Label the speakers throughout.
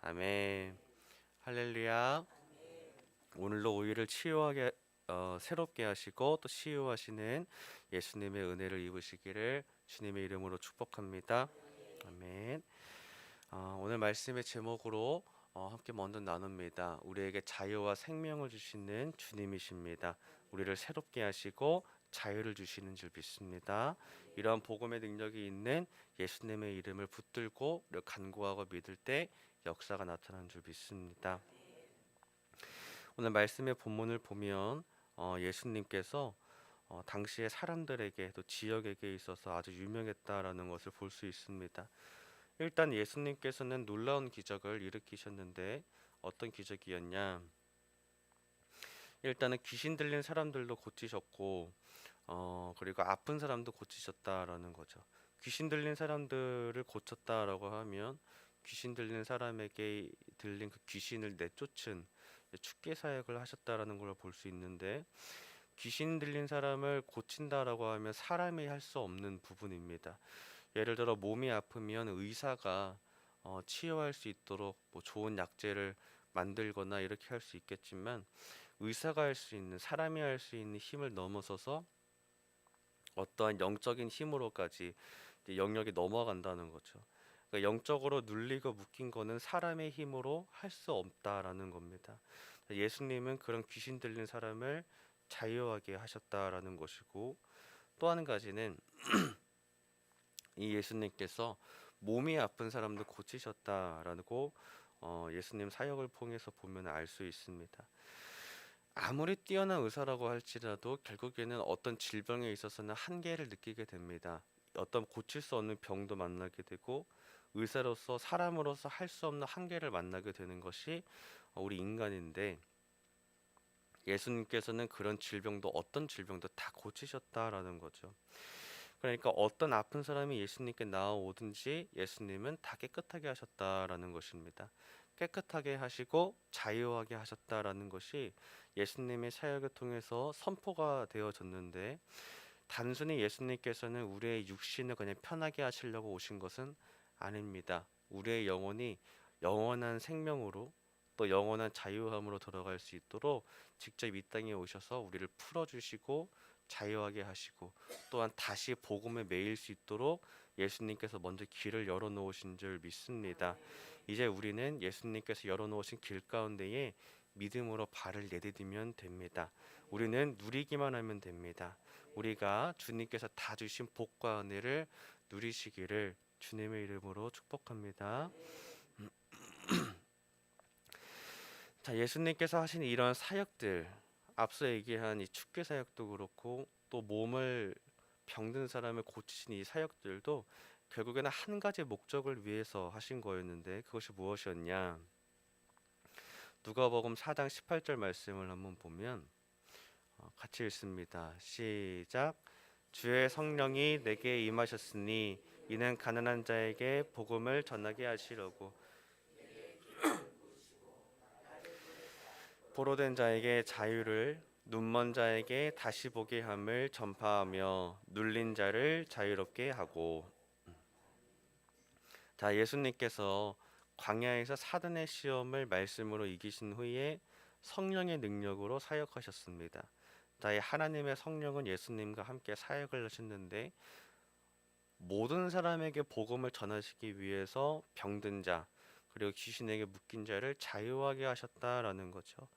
Speaker 1: 아멘. 할렐루야. 오늘로 우리를 치유하게 새롭게 하시고 또 치유하시는 예수님의 은혜를 입으시기를 주님의 이름으로 축복합니다. 아멘. 오늘 말씀의 제목으로 함께 먼저 나눕니다. 우리에게 자유와 생명을 주시는 주님이십니다. 우리를 새롭게 하시고 자유를 주시는 줄 믿습니다. 이러한 복음의 능력이 있는 예수님의 이름을 붙들고 간구하고 믿을 때 역사가 나타나는 줄 믿습니다. 오늘 말씀의 본문을 보면 예수님께서 당시의 사람들에게 또 지역에게 있어서 아주 유명했다라는 것을 볼 수 있습니다. 일단 예수님께서는 놀라운 기적을 일으키셨는데 어떤 기적이었냐? 일단은 귀신 들린 사람들도 고치셨고 그리고 아픈 사람도 고치셨다라는 거죠. 귀신 들린 사람들을 고쳤다라고 하면 귀신 들린 사람에게 들린 그 귀신을 내쫓은 축계 사역을 하셨다라는 걸 볼 수 있는데 귀신 들린 사람을 고친다라고 하면 사람이 할 수 없는 부분입니다. 예를 들어 몸이 아프면 의사가 치유할 수 있도록 뭐 좋은 약재를 만들거나 이렇게 할 수 있겠지만 의사가 할 수 있는 사람이 할 수 있는 힘을 넘어서서 어떠한 영적인 힘으로까지 영역이 넘어간다는 거죠. 그러니까 영적으로 눌리고 묶인 거는 사람의 힘으로 할 수 없다라는 겁니다. 예수님은 그런 귀신 들린 사람을 자유하게 하셨다라는 것이고 또 한 가지는 이 예수님께서 몸이 아픈 사람도 고치셨다라고 예수님 사역을 통해서 보면 알 수 있습니다. 아무리 뛰어난 의사라고 할지라도 결국에는 어떤 질병에 있어서는 한계를 느끼게 됩니다. 어떤 고칠 수 없는 병도 만나게 되고 의사로서 사람으로서 할 수 없는 한계를 만나게 되는 것이 우리 인간인데 예수님께서는 그런 질병도 어떤 질병도 다 고치셨다라는 거죠. 그러니까 어떤 아픈 사람이 예수님께 나아오든지 예수님은 다 깨끗하게 하셨다라는 것입니다. 깨끗하게 하시고 자유하게 하셨다라는 것이 예수님의 사역을 통해서 선포가 되어졌는데 단순히 예수님께서는 우리의 육신을 그냥 편하게 하시려고 오신 것은 아닙니다. 우리의 영혼이 영원한 생명으로 또 영원한 자유함으로 들어갈 수 있도록 직접 이 땅에 오셔서 우리를 풀어주시고 자유하게 하시고 또한 다시 복음에 매일 수 있도록 예수님께서 먼저 길을 열어놓으신 줄 믿습니다. 이제 우리는 예수님께서 열어놓으신 길 가운데에 믿음으로 발을 내디디면 됩니다. 우리는 누리기만 하면 됩니다. 우리가 주님께서 다 주신 복과 은혜를 누리시기를 주님의 이름으로 축복합니다. 자, 예수님께서 하신 이런 사역들, 앞서 얘기한 이 축계 사역도 그렇고 또 몸을 병든 사람을 고치신 이 사역들도 결국에는 한 가지 목적을 위해서 하신 거였는데 그것이 무엇이었냐? 누가복음 4장 18절 말씀을 한번 보면 같이 읽습니다. 시작. 주의 성령이 내게 임하셨으니 이는 가난한 자에게 복음을 전하게 하시려고 포로된 자에게 자유를 눈먼 자에게 다시 보게 함을 전파하며 눌린 자를 자유롭게 하고. 자, 예수님께서 광야에서 사단의 시험을 말씀으로 이기신 후에 성령의 능력으로 사역하셨습니다. 자, 이 하나님의 성령은 예수님과 함께 사역을 하셨는데 모든 사람에게 복음을 전하시기 위해서 병든 자 그리고 귀신에게 묶인 자를 자유하게 하셨다라는 거죠.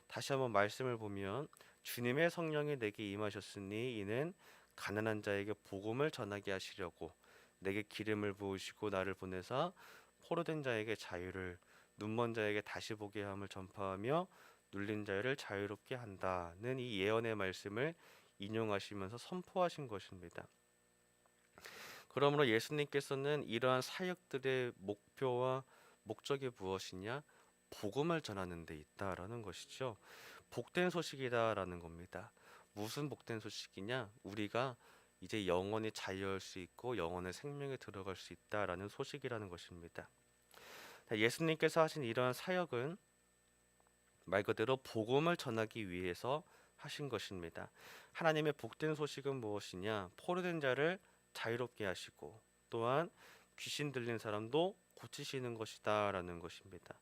Speaker 1: 다시 한번 말씀을 보면 주님의 성령이 내게 임하셨으니 이는 가난한 자에게 복음을 전하게 하시려고 내게 기름을 부으시고 나를 보내사 포로된 자에게 자유를 눈먼 자에게 다시 보게 함을 전파하며 눌린 자를 자유롭게 한다는 이 예언의 말씀을 인용하시면서 선포하신 것입니다. 그러므로 예수님께서는 이러한 사역들의 목표와 목적이 무엇이냐? 복음을 전하는 데 있다라는 것이죠. 복된 소식이다라는 겁니다. 무슨 복된 소식이냐? 우리가 이제 영원히 자유할 수 있고 영원의 생명에 들어갈 수 있다라는 소식이라는 것입니다. 예수님께서 하신 이러한 사역은 말 그대로 복음을 전하기 위해서 하신 것입니다. 하나님의 복된 소식은 무엇이냐? 포로된 자를 자유롭게 하시고 또한 귀신 들린 사람도 고치시는 것이다라는 것입니다.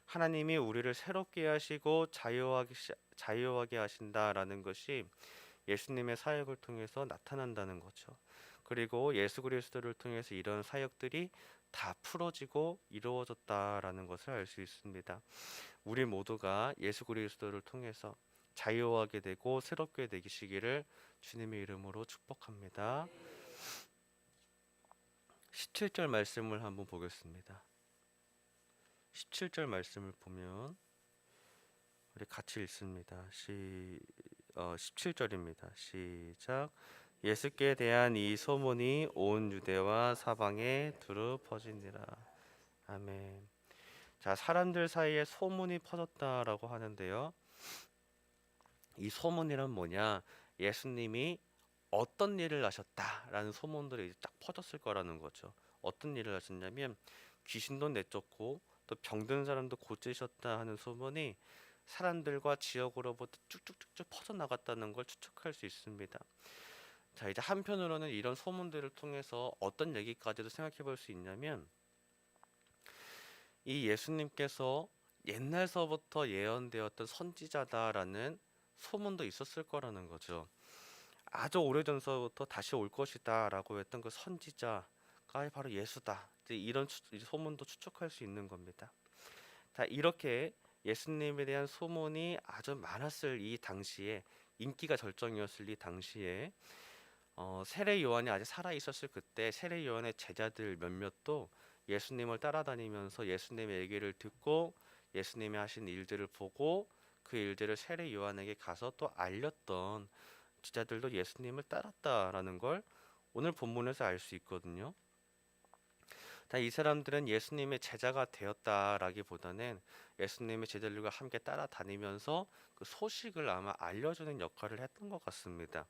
Speaker 1: 하나님이 우리를 새롭게 하시고 자유하게 하신다라는 것이 예수님의 사역을 통해서 나타난다는 거죠. 그리고 예수 그리스도를 통해서 이런 사역들이 다 풀어지고 이루어졌다라는 것을 알 수 있습니다. 우리 모두가 예수 그리스도를 통해서 자유하게 되고 새롭게 되시기를 주님의 이름으로 축복합니다. 17절 말씀을 한번 보겠습니다. 17절 말씀을 보면 우리 같이 읽습니다. 17절입니다. 시작. 예수께 대한 이 소문이 온 유대와 사방에 두루 퍼지니라. 아멘. 자, 사람들 사이에 소문이 퍼졌다라고 하는데요. 이 소문이란 뭐냐? 예수님이 어떤 일을 하셨다라는 소문들이 이제 딱 퍼졌을 거라는 거죠. 어떤 일을 하셨냐면 귀신도 내쫓고 또 병든 사람도 고치셨다 하는 소문이 사람들과 지역으로부터 쭉쭉쭉쭉 퍼져나갔다는 걸 추측할 수 있습니다. 자, 이제 한편으로는 이런 소문들을 통해서 어떤 얘기까지도 생각해 볼 수 있냐면 이 예수님께서 옛날서부터 예언되었던 선지자다라는 소문도 있었을 거라는 거죠. 아주 오래전서부터 다시 올 것이다라고 했던 그 선지자가 바로 예수다. 이제 이런 소문도 추측할 수 있는 겁니다. 자, 이렇게 예수님에 대한 소문이 아주 많았을 이 당시에, 인기가 절정이었을 이 당시에 세례 요한이 아직 살아 있었을 그때 세례 요한의 제자들 몇몇도 예수님을 따라다니면서 예수님의 얘기를 듣고 예수님이 하신 일들을 보고 그 일들을 세례 요한에게 가서 또 알렸던 제자들도 예수님을 따랐다라는 걸 오늘 본문에서 알 수 있거든요. 이 사람들은 예수님의 제자가 되었다라기보다는 예수님의 제자들과 함께 따라다니면서 그 소식을 아마 알려주는 역할을 했던 것 같습니다.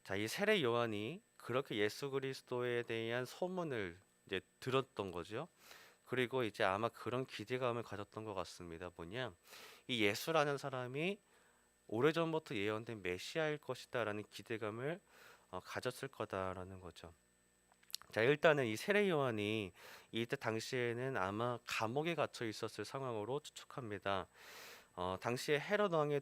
Speaker 1: 자, 이 세례 요한이 그렇게 예수 그리스도에 대한 소문을 이제 들었던 거죠. 그리고 이제 아마 그런 기대감을 가졌던 것 같습니다. 뭐냐, 이 예수라는 사람이 오래전부터 예언된 메시아일 것이다라는 기대감을 가졌을 거다라는 거죠. 자, 일단은 이 세례 요한이 이때 당시에는 아마 감옥에 갇혀 있었을 상황으로 추측합니다. 당시에 헤롯 왕의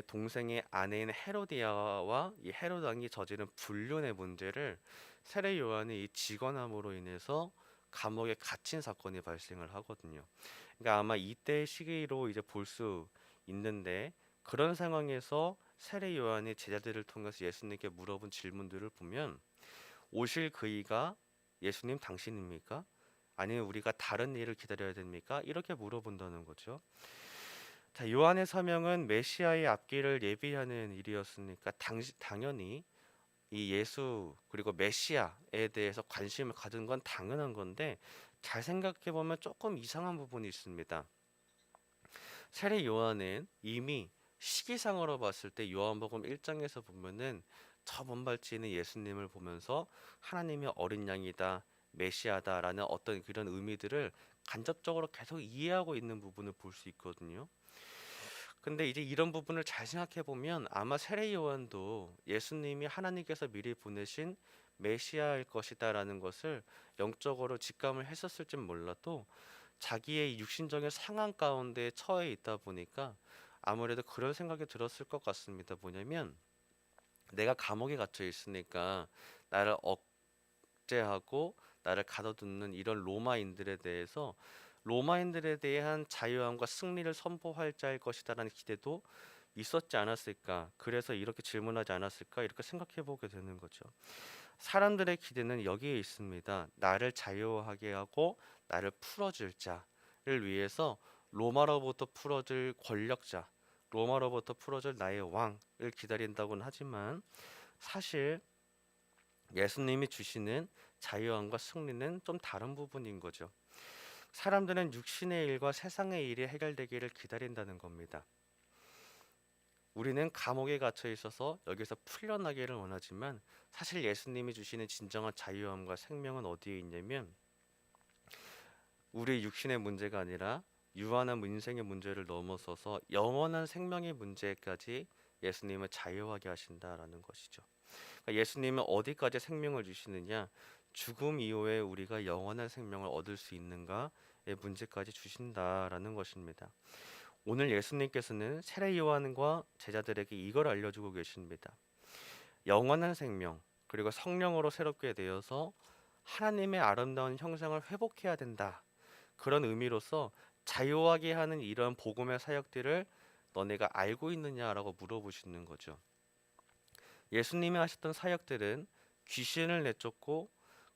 Speaker 1: 동생의 아내인 헤로디아와 이 헤롯 왕이 저지른 불륜의 문제를 세례 요한이 이 직언함으로 인해서 감옥에 갇힌 사건이 발생을 하거든요. 그러니까 아마 이때 시기로 이제 볼 수 있는데, 그런 상황에서 세례 요한이 제자들을 통해서 예수님께 물어본 질문들을 보면 오실 그이가 예수님 당신입니까? 아니면 우리가 다른 일을 기다려야 됩니까? 이렇게 물어본다는 거죠. 자, 요한의 사명은 메시아의 앞길을 예비하는 일이었으니까 당연히 이 예수 그리고 메시아에 대해서 관심을 가진 건 당연한 건데, 잘 생각해 보면 조금 이상한 부분이 있습니다. 세례 요한은 이미 시기상으로 봤을 때 요한복음 1장에서 보면은 저 먼발치는 예수님을 보면서 하나님의 어린 양이다, 메시아다라는 어떤 그런 의미들을 간접적으로 계속 이해하고 있는 부분을 볼 수 있거든요. 근데 이제 이런 부분을 잘 생각해 보면 아마 세례 요한도 예수님이 하나님께서 미리 보내신 메시아일 것이다라는 것을 영적으로 직감을 했었을지 몰라도 자기의 육신적인 상황 가운데 처해 있다 보니까 아무래도 그런 생각이 들었을 것 같습니다. 뭐냐면 내가 감옥에 갇혀 있으니까 나를 억제하고 나를 가둬두는 이런 로마인들에 대한 자유함과 승리를 선포할 자일 것이다라는 기대도 있었지 않았을까? 그래서 이렇게 질문하지 않았을까? 이렇게 생각해 보게 되는 거죠. 사람들의 기대는 여기에 있습니다. 나를 자유하게 하고 나를 풀어줄 자를 위해서 로마로부터 풀어줄 권력자, 로마로부터 풀어줄 나의 왕을 기다린다고는 하지만 사실 예수님이 주시는 자유함과 승리는 좀 다른 부분인 거죠. 사람들은 육신의 일과 세상의 일이 해결되기를 기다린다는 겁니다. 우리는 감옥에 갇혀 있어서 여기서 풀려나기를 원하지만 사실 예수님이 주시는 진정한 자유함과 생명은 어디에 있냐면 우리 육신의 문제가 아니라 유한한 인생의 문제를 넘어서서 영원한 생명의 문제까지 예수님은 자유하게 하신다라는 것이죠. 그러니까 예수님은 어디까지 생명을 주시느냐? 죽음 이후에 우리가 영원한 생명을 얻을 수 있는가의 문제까지 주신다라는 것입니다. 오늘 예수님께서는 세례 요한과 제자들에게 이걸 알려주고 계십니다. 영원한 생명 그리고 성령으로 새롭게 되어서 하나님의 아름다운 형상을 회복해야 된다. 그런 의미로서 자유하게 하는 이런 복음의 사역들을 너네가 알고 있느냐라고 물어보시는 거죠. 예수님이 하셨던 사역들은 귀신을 내쫓고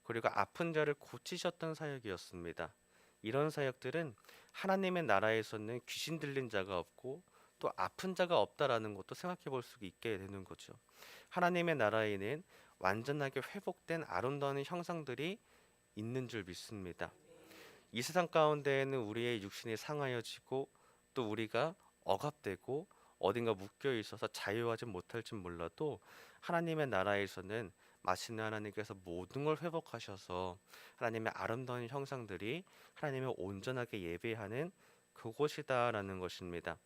Speaker 1: 그리고 아픈 자를 고치셨던 사역이었습니다. 이런 사역들은 하나님의 나라에서는 귀신 들린 자가 없고 또 아픈 자가 없다라는 것도 생각해 볼 수 있게 되는 거죠. 하나님의 나라에는 완전하게 회복된 아름다운 형상들이 있는 줄 믿습니다. 이 세상 가운데에는 우리의 육신이 상하여지고 또 우리가 억압되고 어딘가 묶여 있어서 자유하지 못할지 몰라도 하나님의 나라에서는 마침내 하나님께서 모든 걸 회복하셔서 하나님의 아름다운 형상들이 하나님을 온전하게 예배하는 그곳이다라는 것입니다.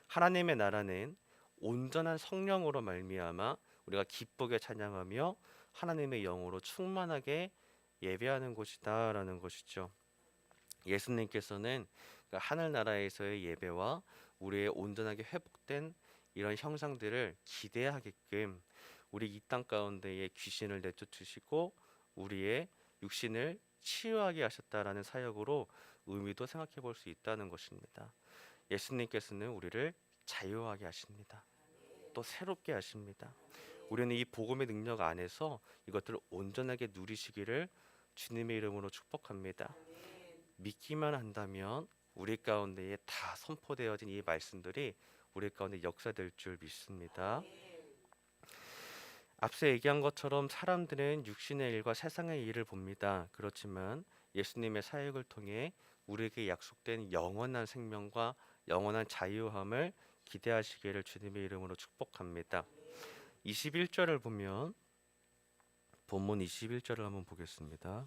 Speaker 1: 하나님의 나라는 온전한 성령으로 말미암아 우리가 기쁘게 찬양하며 하나님의 영으로 충만하게 예배하는 곳이다라는 것이죠. 예수님께서는 그 하늘나라에서의 예배와 우리의 온전하게 회복된 이런 형상들을 기대하게끔 우리 이 땅 가운데에 귀신을 내쫓으시고 우리의 육신을 치유하게 하셨다라는 사역으로 의미도 생각해 볼 수 있다는 것입니다. 예수님께서는 우리를 자유하게 하십니다. 또 새롭게 하십니다. 우리는 이 복음의 능력 안에서 이것들을 온전하게 누리시기를 주님의 이름으로 축복합니다. 믿기만 한다면 우리 가운데에 다 선포되어진 이 말씀들이 우리 가운데 역사될 줄 믿습니다. 앞서 얘기한 것처럼 사람들은 육신의 일과 세상의 일을 봅니다. 그렇지만 예수님의 사역을 통해 우리에게 약속된 영원한 생명과 영원한 자유함을 기대하시기를 주님의 이름으로 축복합니다. 21절을 보면 본문 21절을 한번 보겠습니다.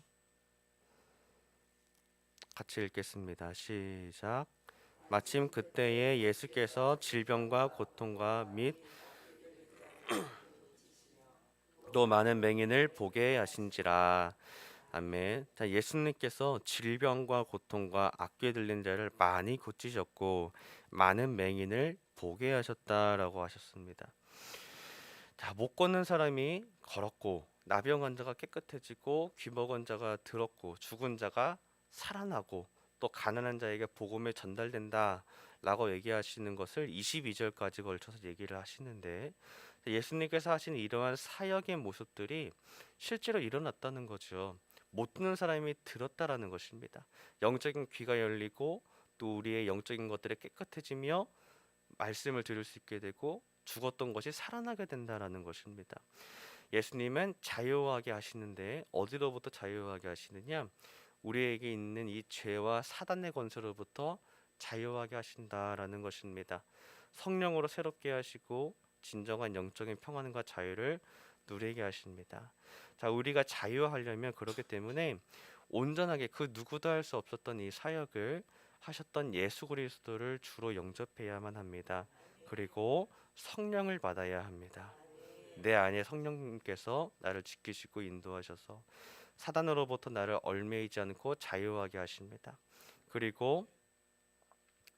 Speaker 1: 같이 읽겠습니다. 시작. 마침 그때에 예수께서 질병과 고통과 및 또 많은 맹인을 보게 하신지라. 아멘. 자, 예수님께서 질병과 고통과 악귀 들린 자를 많이 고치셨고 많은 맹인을 보게 하셨다라고 하셨습니다. 자, 못 걷는 사람이 걸었고 나병 환자가 깨끗해지고 귀 먹은 자가 들었고 죽은 자가 살아나고 또 가난한 자에게 복음이 전달된다라고 얘기하시는 것을 22절까지 걸쳐서 얘기를 하시는데 예수님께서 하신 이러한 사역의 모습들이 실제로 일어났다는 거죠. 못 듣는 사람이 들었다라는 것입니다. 영적인 귀가 열리고 또 우리의 영적인 것들이 깨끗해지며 말씀을 들을 수 있게 되고 죽었던 것이 살아나게 된다라는 것입니다. 예수님은 자유하게 하시는데 어디로부터 자유하게 하시느냐? 우리에게 있는 이 죄와 사단의 권세로부터 자유하게 하신다라는 것입니다. 성령으로 새롭게 하시고 진정한 영적인 평안과 자유를 누리게 하십니다. 자, 우리가 자유하려면 그렇기 때문에 온전하게 그 누구도 할 수 없었던 이 사역을 하셨던 예수 그리스도를 주로 영접해야만 합니다. 그리고 성령을 받아야 합니다. 내 안에 성령님께서 나를 지키시고 인도하셔서 사단으로부터 나를 얽매이지 않고 자유하게 하십니다. 그리고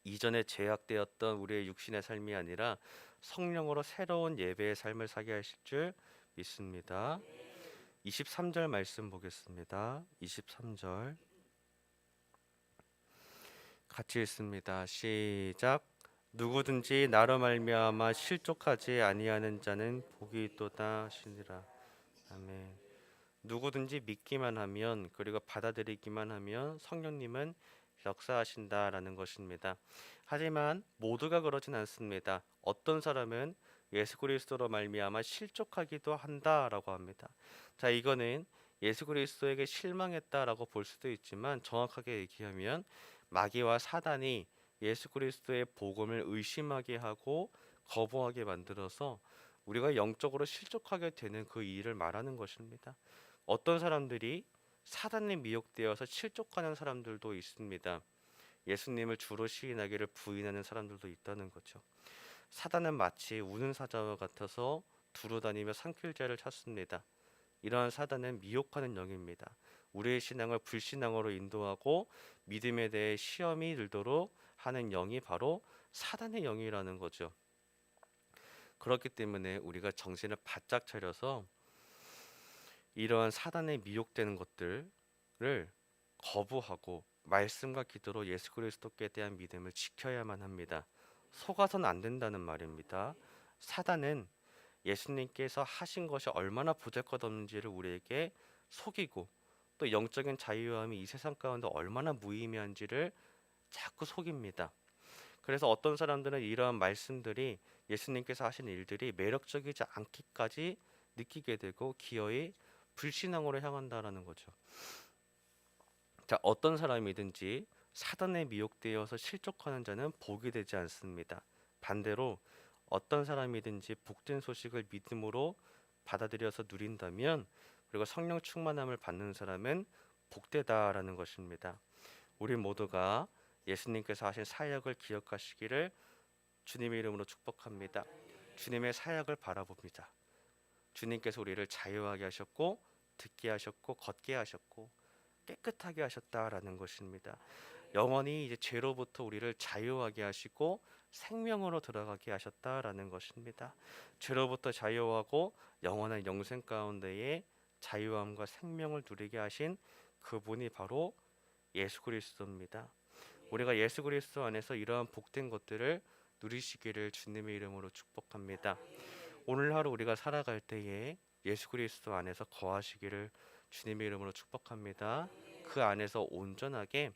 Speaker 1: 이전에 제약되었던 우리의 육신의 삶이 아니라 성령으로 새로운 예배의 삶을 살게 하실 줄 믿습니다. 23절 말씀 보겠습니다. 23절 같이 읽습니다. 시작. 누구든지 나로 말미암아 실족하지 아니하는 자는 복이 있도다 하시니라. 아멘. 누구든지 믿기만 하면 그리고 받아들이기만 하면 성령님은 역사하신다라는 것입니다. 하지만 모두가 그러진 않습니다. 어떤 사람은 예수 그리스도로 말미암아 실족하기도 한다라고 합니다. 자, 이거는 예수 그리스도에게 실망했다라고 볼 수도 있지만 정확하게 얘기하면 마귀와 사단이 예수 그리스도의 복음을 의심하게 하고 거부하게 만들어서 우리가 영적으로 실족하게 되는 그 일을 말하는 것입니다. 어떤 사람들이 사단에 미혹되어서 실족하는 사람들도 있습니다. 예수님을 주로 시인하기를 부인하는 사람들도 있다는 거죠. 사단은 마치 우는 사자와 같아서 두루다니며 삼킬 자를 찾습니다. 이러한 사단은 미혹하는 영입니다. 우리의 신앙을 불신앙으로 인도하고 믿음에 대해 시험이 들도록 하는 영이 바로 사단의 영이라는 거죠. 그렇기 때문에 우리가 정신을 바짝 차려서 이러한 사단에 미혹되는 것들을 거부하고 말씀과 기도로 예수 그리스도께 대한 믿음을 지켜야만 합니다. 속아서는 안 된다는 말입니다. 사단은 예수님께서 하신 것이 얼마나 보잘것없는지를 우리에게 속이고 또 영적인 자유함이 이 세상 가운데 얼마나 무의미한지를 자꾸 속입니다. 그래서 어떤 사람들은 이러한 말씀들이 예수님께서 하신 일들이 매력적이지 않기까지 느끼게 되고 기어이 불신앙으로 향한다라는 거죠. 자, 어떤 사람이든지 사단에 미혹되어서 실족하는 자는 복이 되지 않습니다. 반대로 어떤 사람이든지 복된 소식을 믿음으로 받아들여서 누린다면 그리고 성령 충만함을 받는 사람은 복되다라는 것입니다. 우리 모두가 예수님께서 하신 사역을 기억하시기를 주님의 이름으로 축복합니다. 주님의 사역을 바라봅니다. 주님께서 우리를 자유하게 하셨고 듣게 하셨고 걷게 하셨고 깨끗하게 하셨다라는 것입니다. 영원히 이제 죄로부터 우리를 자유하게 하시고 생명으로 들어가게 하셨다라는 것입니다. 죄로부터 자유하고 영원한 영생 가운데에 자유함과 생명을 누리게 하신 그분이 바로 예수 그리스도입니다. 우리가 예수 그리스도 안에서 이러한 복된 것들을 누리시기를 주님의 이름으로 축복합니다. 오늘 하루 우리가 살아갈 때에 예수 그리스도 안에서 거하시기를 주님의 이름으로 축복합니다. 그 안에서 온전하게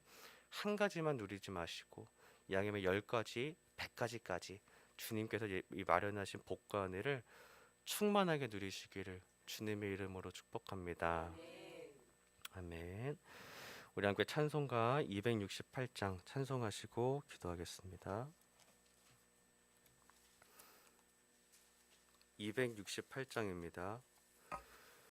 Speaker 1: 한 가지만 누리지 마시고 양이면 10가지, 100가지까지 주님께서 이 마련하신 복과 은혜를 충만하게 누리시기를 주님의 이름으로 축복합니다. 아멘. 우리 함께 찬송가 268장 찬송하시고 기도하겠습니다. 268장입니다.